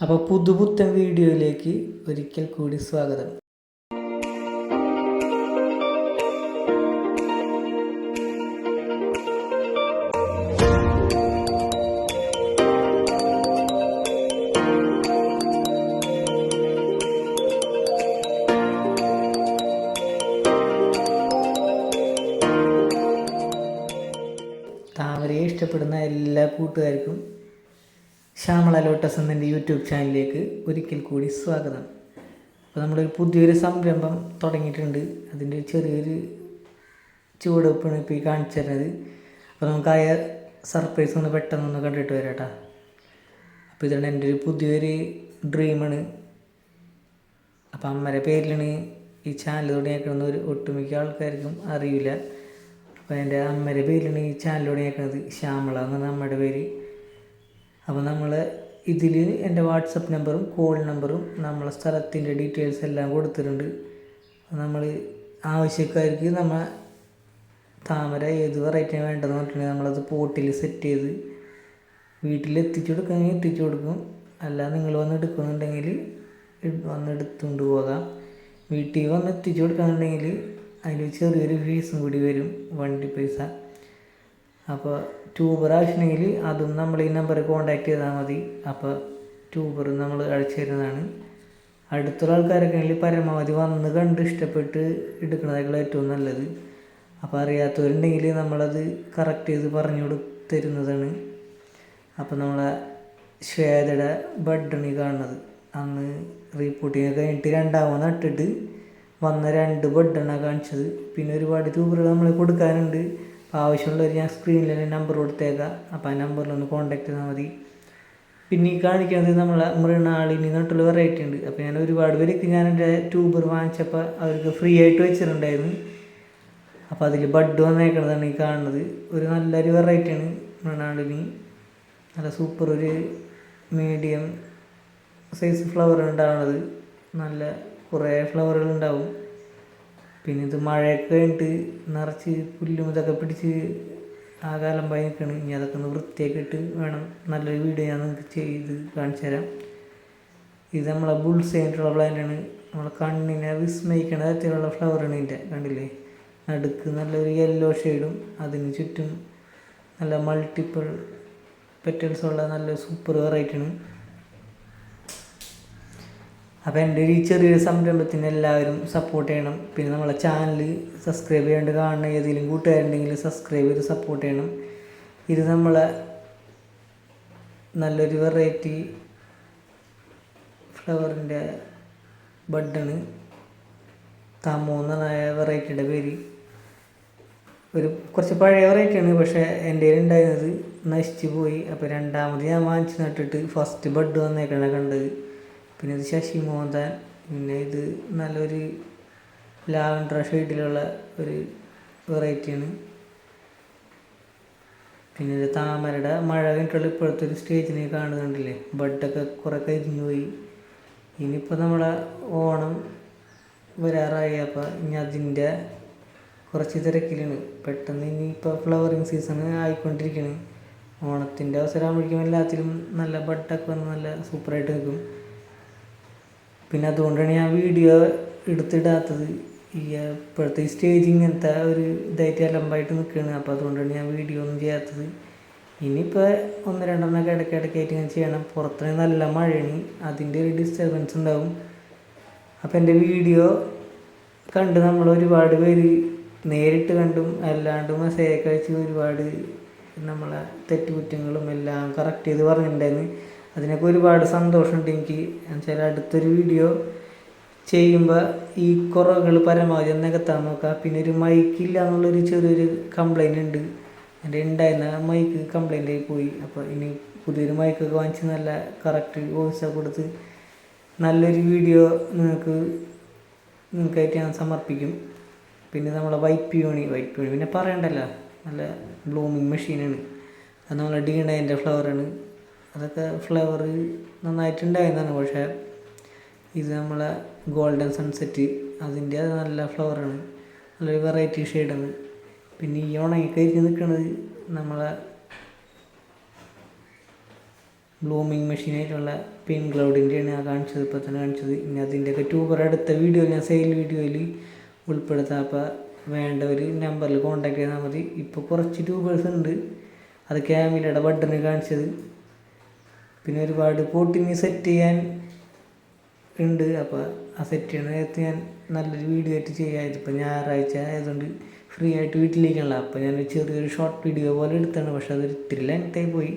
അപ്പോൾ പുതുപുത്തൻ വീഡിയോയിലേക്ക് ഒരിക്കൽ കൂടി സ്വാഗതം. താമരയെ ഇഷ്ടപ്പെടുന്ന എല്ലാ കൂട്ടുകാർക്കും ശ്യാമള ലോട്ടസ് എന്ന യൂട്യൂബ് ചാനലിലേക്ക് ഒരിക്കൽ കൂടി സ്വാഗതം. അപ്പോൾ നമ്മളൊരു പുതിയൊരു സംരംഭം തുടങ്ങിയിട്ടുണ്ട്. അതിൻ്റെ ചെറിയൊരു ചുവടുവെപ്പാണ് ഇപ്പോൾ ഈ കാണിച്ചു തരുന്നത്. അപ്പോൾ നമുക്കായ സർപ്രൈസ് ഒന്ന് പെട്ടെന്നൊന്ന് കണ്ടിട്ട് വരാം കേട്ടോ. അപ്പോൾ ഇതാണ് എൻ്റെ ഒരു പുതിയൊരു ഡ്രീമാണ്. അപ്പോൾ അമ്മയുടെ പേരിലാണ് ഈ ചാനൽ തുടങ്ങിയേക്കുന്നത്. ഒരു ഒട്ടുമിക്ക ആൾക്കാർക്കും അറിയില്ല. അപ്പോൾ എൻ്റെ അമ്മയുടെ പേരിലാണ് ഈ ചാനൽ തുടങ്ങിയേക്കുന്നത്. ശ്യാമള എന്നാണ് അമ്മയുടെ പേര്. അപ്പോൾ നമ്മൾ ഇതിൽ എൻ്റെ വാട്സപ്പ് നമ്പറും കോൾ നമ്പറും നമ്മളെ സ്ഥലത്തിൻ്റെ ഡീറ്റെയിൽസ് എല്ലാം കൊടുത്തിട്ടുണ്ട്. നമ്മൾ ആവശ്യക്കാർക്ക് നമ്മൾ താമര ഏത് വെറൈറ്റിയാണ് വേണ്ടതെന്ന് പറഞ്ഞിട്ടുണ്ടെങ്കിൽ നമ്മളത് പോട്ടിൽ സെറ്റ് ചെയ്ത് വീട്ടിൽ എത്തിച്ചു കൊടുക്കുകയാണെങ്കിൽ എത്തിച്ചു കൊടുക്കും. അല്ല നിങ്ങൾ വന്ന് എടുക്കുന്നുണ്ടെങ്കിൽ വന്ന് എടുത്തുകൊണ്ട് പോകാം. വീട്ടിൽ വന്ന് എത്തിച്ചു കൊടുക്കുകയാണെന്നുണ്ടെങ്കിൽ അതിൽ ചെറിയൊരു ഫീസും കൂടി വരും, വണ്ടി പൈസ. അപ്പോൾ ട്യൂബർ ആവശ്യമുണ്ടെങ്കിൽ അതും നമ്മൾ ഈ നമ്പറിൽ കോൺടാക്ട് ചെയ്താൽ മതി. അപ്പോൾ ട്യൂബർ നമ്മൾ അയച്ചു തരുന്നതാണ്. അടുത്തുള്ള ആൾക്കാരൊക്കെ ആണെങ്കിൽ പരമാവധി വന്ന് കണ്ട് ഇഷ്ടപ്പെട്ട് എടുക്കുന്നതായിരിക്കും ഏറ്റവും നല്ലത്. അപ്പോൾ അറിയാത്തവരുണ്ടെങ്കിൽ നമ്മളത് കറക്റ്റ് ചെയ്ത് പറഞ്ഞു തരുന്നതാണ്. അപ്പോൾ നമ്മളെ ശ്വേതയുടെ ബഡാണ് ഈ കാണുന്നത്. അന്ന് റീപ്പോർട്ടിങ് കഴിഞ്ഞിട്ട് രണ്ടാമത് നട്ടിട്ട് വന്ന 2 ബഡാണ് കാണിച്ചത്. പിന്നെ ഒരുപാട് ട്യൂബറുകൾ നമ്മൾ കൊടുക്കാനുണ്ട്. ആവശ്യമുള്ളവർ ഞാൻ സ്ക്രീനിൽ തന്നെ നമ്പർ കൊടുത്തേക്കാം. അപ്പോൾ ആ നമ്പറിലൊന്ന് കോൺടാക്ട് ചെയ്താൽ മതി. പിന്നെ ഈ കാണിക്കുന്നത് നമ്മളെ മൃണാളിനി എന്നിട്ടുള്ള വെറൈറ്റി ഉണ്ട്. അപ്പോൾ ഞാൻ ഒരുപാട് പേർക്ക് ഞാൻ എൻ്റെ ട്യൂബർ വാങ്ങിച്ചപ്പോൾ അവർക്ക് ഫ്രീ ആയിട്ട് വെച്ചിട്ടുണ്ടായിരുന്നു. അപ്പോൾ അതിൽ ബഡ് വന്നേക്കുന്നതാണ് ഈ കാണുന്നത്. ഒരു നല്ലൊരു വെറൈറ്റിയാണ് മൃണാളിനി. നല്ല സൂപ്പർ ഒരു മീഡിയം സൈസ് ഫ്ലവർ ഉണ്ടാവുന്നത്. നല്ല കുറേ ഫ്ലവറുകൾ ഉണ്ടാവും. പിന്നെ ഇത് മഴയൊക്കെ കഴിഞ്ഞിട്ട് നിറച്ച് പുല്ലും ഇതൊക്കെ പിടിച്ച് ആ കാലം പോയി നിൽക്കണം. ഇനി അതൊക്കെ ഒന്ന് വൃത്തിയാക്കി ഇട്ട് വേണം നല്ലൊരു വീഡിയോ ഞാൻ നിങ്ങൾക്ക് ചെയ്ത് കാണിച്ചു തരാം. ഇത് നമ്മളെ ബുൾസ് ആയിട്ടുള്ള പ്ലാന്റാണ്. നമ്മളെ കണ്ണിനെ വിസ്മയിക്കണ തരത്തിലുള്ള ഫ്ലവറാണ് ഇതിൻ്റെ. കണ്ടില്ലേ, നടുക്ക് നല്ലൊരു യെല്ലോ ഷെയ്ഡും അതിന് ചുറ്റും നല്ല മൾട്ടിപ്പിൾ പെറ്റൽസുള്ള നല്ല സൂപ്പർ വെറൈറ്റിയാണ്. അപ്പോൾ എൻ്റെ ഈ ചെറിയൊരു സംരംഭത്തിന് എല്ലാവരും സപ്പോർട്ട് ചെയ്യണം. പിന്നെ നമ്മളെ ചാനൽ സബ്സ്ക്രൈബ് ചെയ്യാണ്ട് കാണുന്ന ഏതെങ്കിലും കൂട്ടുകാരുണ്ടെങ്കിൽ സബ്സ്ക്രൈബ് ചെയ്ത് സപ്പോർട്ട് ചെയ്യണം. ഇത് നമ്മളെ നല്ലൊരു വെറൈറ്റി ഫ്ലവറിൻ്റെ ബഡാണ്. തമോ എന്നാണ് വെറൈറ്റിയുടെ പേര്. ഒരു കുറച്ച് പഴയ വെറൈറ്റിയാണ്. പക്ഷേ എൻ്റെ ഉണ്ടായിരുന്നത് നശിച്ചു പോയി. അപ്പോൾ രണ്ടാമത് ഞാൻ വാങ്ങിച്ച് നട്ടിട്ട് ഫസ്റ്റ് ബഡ് വന്നേക്കാണ് കണ്ടത്. പിന്നെ ഇത് ശശി മോഹൻ. പിന്നെ ഇത് നല്ലൊരു ലാവൻഡർ ഷെയ്ഡിലുള്ള ഒരു വെറൈറ്റിയാണ്. പിന്നെ ഇത് താമരയുടെ മഴ കഴിഞ്ഞിട്ടുള്ള ഇപ്പോഴത്തെ ഒരു സ്റ്റേജിനെ കാണുന്നുണ്ടല്ലേ. ബഡൊക്കെ കുറേ കരിഞ്ഞു പോയി. ഇനിയിപ്പോൾ നമ്മളെ ഓണം വരാറായി. അപ്പോൾ ഇനി അതിൻ്റെ കുറച്ച് തിരക്കിലാണ്. പെട്ടെന്ന് ഇനിയിപ്പോൾ ഫ്ലവറിങ് സീസൺ ആയിക്കൊണ്ടിരിക്കുകയാണ്. ഓണത്തിൻ്റെ അവസരമാകുമ്പോഴേക്കും എല്ലാത്തിലും നല്ല ബഡൊക്കെ വന്ന് നല്ല സൂപ്പറായിട്ട് നിൽക്കും. പിന്നെ അതുകൊണ്ടാണ് ഞാൻ വീഡിയോ എടുത്തിടാത്തത്. ഈ ഇപ്പോഴത്തെ ഈ സ്റ്റേജ് ഇങ്ങനത്തെ ഒരു ഇതായിട്ട് അലമ്പായിട്ട് നിൽക്കുകയാണ്. അപ്പോൾ അതുകൊണ്ടാണ് ഞാൻ വീഡിയോ ഒന്നും ചെയ്യാത്തത്. ഇനിയിപ്പോൾ 1-2 ഇടയ്ക്കിടയ്ക്കായിട്ട് ഞാൻ ചെയ്യണം. പുറത്തുനിന്ന് നല്ല മഴയാണ്, അതിൻ്റെ ഒരു ഡിസ്റ്റർബൻസ് ഉണ്ടാവും. അപ്പോൾ എൻ്റെ വീഡിയോ കണ്ട് നമ്മൾ ഒരുപാട് പേര് നേരിട്ട് കണ്ടും അല്ലാണ്ടും മെസ്സേജൊക്കെ അയച്ച് ഒരുപാട് നമ്മളെ തെറ്റുകുറ്റങ്ങളും എല്ലാം കറക്റ്റ് ചെയ്ത് പറഞ്ഞിട്ടുണ്ടായിരുന്നു. അതിനൊക്കെ ഒരുപാട് സന്തോഷമുണ്ട് എനിക്ക്. എന്നുവെച്ചാൽ അടുത്തൊരു വീഡിയോ ചെയ്യുമ്പോൾ ഈ കുറവുകൾ പരമാവധി നികത്താൻ നോക്കുക. പിന്നെ ഒരു മൈക്കില്ല എന്നുള്ളൊരു ചെറിയൊരു കംപ്ലൈൻ്റ് ഉണ്ട്. എൻ്റെ ഉണ്ടായിരുന്ന മൈക്ക് കംപ്ലൈൻ്റ് ആയി പോയി. അപ്പോൾ ഇനി പുതിയൊരു മൈക്കൊക്കെ വാങ്ങിച്ച് നല്ല കറക്റ്റ് വോയിസൊക്കെ കൊടുത്ത് നല്ലൊരു വീഡിയോ നിങ്ങൾക്കായിട്ട് ഞാൻ സമർപ്പിക്കും. പിന്നെ നമ്മളെ വൈറ്റ് പിയോണി പിന്നെ പറയണ്ടല്ലോ, നല്ല ബ്ലൂമിങ് മെഷീനാണ്. അത് നമ്മളെ ഡീനൈൻ്റെ ഫ്ലവറാണ്. അതൊക്കെ ഫ്ലവർ നന്നായിട്ടുണ്ടായിരുന്നതാണ്. പക്ഷേ ഇത് നമ്മളെ ഗോൾഡൻ സൺസെറ്റ്, അതിൻ്റെ അത് നല്ല ഫ്ലവറാണ്, നല്ലൊരു വെറൈറ്റി ഷെയ്ഡാണ്. പിന്നെ ഈ ഉണങ്ങി കഴിഞ്ഞ് നിൽക്കുന്നത് നമ്മളെ ബ്ലൂമിങ് മെഷീനായിട്ടുള്ള പിൻ ക്ലൗഡിൻ്റെയാണ് ഞാൻ കാണിച്ചത്, ഇപ്പോൾ തന്നെ കാണിച്ചത്. ഇനി അതിൻ്റെയൊക്കെ ട്യൂബർ അടുത്ത വീഡിയോയിൽ ഞാൻ സെയിൽ വീഡിയോയിൽ ഉൾപ്പെടുത്താം. അപ്പോൾ വേണ്ടവർ നമ്പറിൽ കോൺടാക്ട് ചെയ്താൽ മതി. ഇപ്പോൾ കുറച്ച് ട്യൂബേഴ്സ് ഉണ്ട്, അത് ക്യാമിലയുടെ ബട്ടണിൽ കാണിച്ചത്. പിന്നെ ഒരുപാട് പോട്ടിന് സെറ്റ് ചെയ്യാൻ ഉണ്ട്. അപ്പോൾ ആ സെറ്റ് ചെയ്യണ നേരത്ത് ഞാൻ നല്ലൊരു വീഡിയോ ആയിട്ട് ചെയ്യാം. ഇതിപ്പോൾ ഞായറാഴ്ച ആയതുകൊണ്ട് ഫ്രീ ആയിട്ട് വീട്ടിലേക്കുള്ള, അപ്പോൾ ഞാൻ ചെറിയൊരു ഷോർട്ട് വീഡിയോ പോലെ എടുത്താണ്. പക്ഷെ അതൊരു ഇത്തിരി ലെങ്തായി പോയി.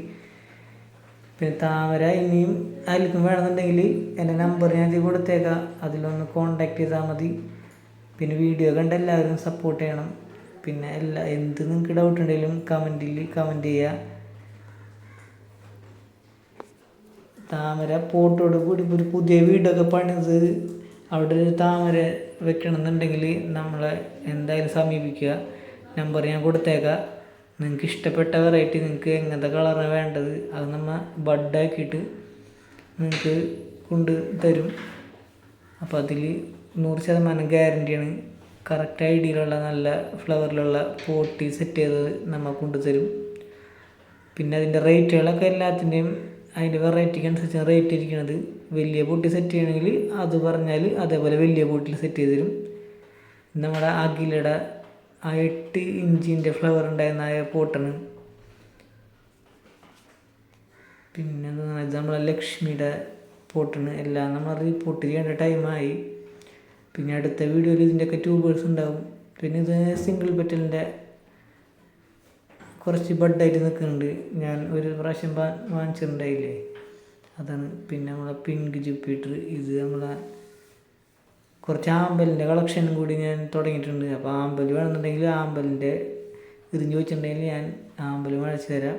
പിന്നെ താമര ഇനിയും ആർക്കും വേണമെന്നുണ്ടെങ്കിൽ എൻ്റെ നമ്പർ ഞാൻ കൊടുത്തേക്കാം, അതിലൊന്ന് കോണ്ടാക്ട് ചെയ്താൽ മതി. പിന്നെ വീഡിയോ കണ്ട് എല്ലാവരും സപ്പോർട്ട് ചെയ്യണം. പിന്നെ എന്ത് നിങ്ങൾക്ക് ഡൗട്ട് ഉണ്ടെങ്കിലും കമൻറ്റിൽ കമൻറ്റ് ചെയ്യുക. താമര പോട്ടോട് കൂടി ഒരു പുതിയ വീടൊക്കെ പണിത് അവിടെ ഒരു താമര വെക്കണമെന്നുണ്ടെങ്കിൽ നമ്മളെ എന്തായാലും സമീപിക്കുക. നമ്പർ ഞാൻ കൊടുത്തേക്കാം. നിങ്ങൾക്ക് ഇഷ്ടപ്പെട്ട വെറൈറ്റി, നിങ്ങൾക്ക് എങ്ങനത്തെ കളറാണ് വേണ്ടത്, അത് നമ്മൾ ബഡാക്കിയിട്ട് നിങ്ങൾക്ക് കൊണ്ട് തരും. അപ്പോൾ അതിൽ 100% ഗ്യാരൻറ്റിയാണ്. കറക്റ്റ് ഐഡിയയിലുള്ള നല്ല ഫ്ലവറിലുള്ള പോട്ടി സെറ്റ് ചെയ്തത് നമ്മൾ കൊണ്ടുതരും. പിന്നെ അതിൻ്റെ റേറ്റുകളൊക്കെ എല്ലാത്തിൻ്റെയും അതിൻ്റെ വെറൈറ്റിക്ക് അനുസരിച്ച് റേറ്റ് ഇരിക്കുന്നത്. വലിയ പൊട്ടി സെറ്റ് ചെയ്യണമെങ്കിൽ അത് പറഞ്ഞാൽ അതേപോലെ വലിയ പൊട്ടിൽ സെറ്റ് ചെയ്ത് തരും. നമ്മുടെ അഖിലയുടെ 8 ഇഞ്ചിൻ്റെ ഫ്ലവർ ഉണ്ടായിരുന്ന ആ പോട്ടാണ്. പിന്നെ ഇത് നമ്മളെ ലക്ഷ്മിയുടെ പോട്ടാണ്. എല്ലാം നമ്മൾ റിപ്പോർട്ട് ചെയ്യേണ്ട ടൈമായി. പിന്നെ അടുത്ത വീഡിയോയിൽ ഇതിൻ്റെയൊക്കെ ട്യൂബേഴ്സ് ഉണ്ടാവും. പിന്നെ ഇത് സിംഗിൾ പെറ്റലിൻ്റെ കുറച്ച് ബഡായിട്ട് നിൽക്കുന്നുണ്ട്. ഞാൻ ഒരു പ്രാവശ്യം വാങ്ങിച്ചിട്ടുണ്ടായില്ലേ, അതാണ്. പിന്നെ നമ്മളെ പിങ്ക് ജുപ്പിറ്റർ, ഇത് നമ്മളെ കുറച്ച് ആമ്പലിൻ്റെ കളക്ഷനും കൂടി ഞാൻ തുടങ്ങിയിട്ടുണ്ട്. അപ്പോൾ ആമ്പൽ വേണമെന്നുണ്ടെങ്കിൽ ആമ്പലിൻ്റെ ഇത് ചോദിച്ചിട്ടുണ്ടെങ്കിൽ ഞാൻ ആമ്പൽ മേടിച്ച് തരാം.